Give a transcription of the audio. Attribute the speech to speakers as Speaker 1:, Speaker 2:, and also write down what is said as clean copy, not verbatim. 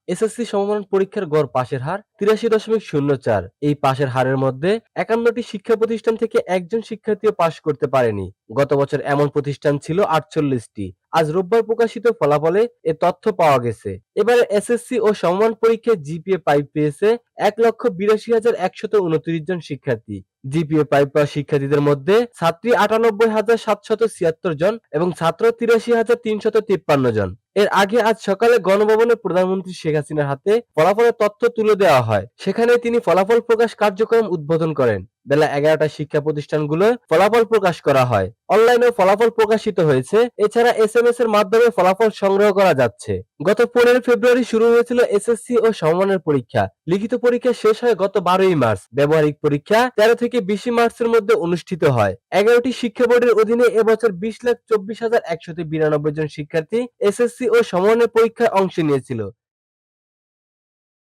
Speaker 1: SSC সমমান পরীক্ষার গড় পাশের হার ৮৩.০৪। এই পাশের হারের মধ্যে ৫১টি শিক্ষা প্রতিষ্ঠান থেকে একজন শিক্ষার্থীও পাশ করতে পারেনি। গত বছর এমন প্রতিষ্ঠান ছিল ৪৮টি। আজ রোববার প্রকাশিত ফলাফলে এ তথ্য পাওয়া গেছে। এবারে এসএসসি ও সমমান পরীক্ষায় জিপিএ ৫ পেয়েছে ১,৮২,১২৯ জন শিক্ষার্থী। জিপিএ ৫ পাওয়া শিক্ষার্থীদের মধ্যে ছাত্রী ৯৮,৭৭৬ জন এবং ছাত্র ৮৩,৩৫৩ জন। এর আগে আজ সকালে গণভবনে প্রধানমন্ত্রী শেখ হাসিনার হাতে ফলাফলের তথ্য তুলে দেওয়া হয়। সেখানে তিনি ফলাফল প্রকাশ কার্যক্রম উদ্বোধন করেন। বেলা ১১টায় শিক্ষা প্রতিষ্ঠানগুলোর ফলাফল প্রকাশ করা হয়। অনলাইনেও ফলাফল প্রকাশিত হয়েছে। এছাড়া এসএমএস এর মাধ্যমে ফলাফল সংগ্রহ করা যাচ্ছে। গত ১৫ ফেব্রুয়ারি শুরু হয়েছিল এসএসসি ও সমমানের পরীক্ষা। লিখিত পরীক্ষা শেষ হয় গত ১২ই মার্চ। ব্যবহারিক পরীক্ষা ১৩ থেকে ২০ মার্চের মধ্যে অনুষ্ঠিত হয়। ১১টি শিক্ষা বোর্ডের অধীনে এবছর ২০,২৪,১৯২ জন শিক্ষার্থী এসএসসি ও সমমানের পরীক্ষায় অংশ নিয়েছিল।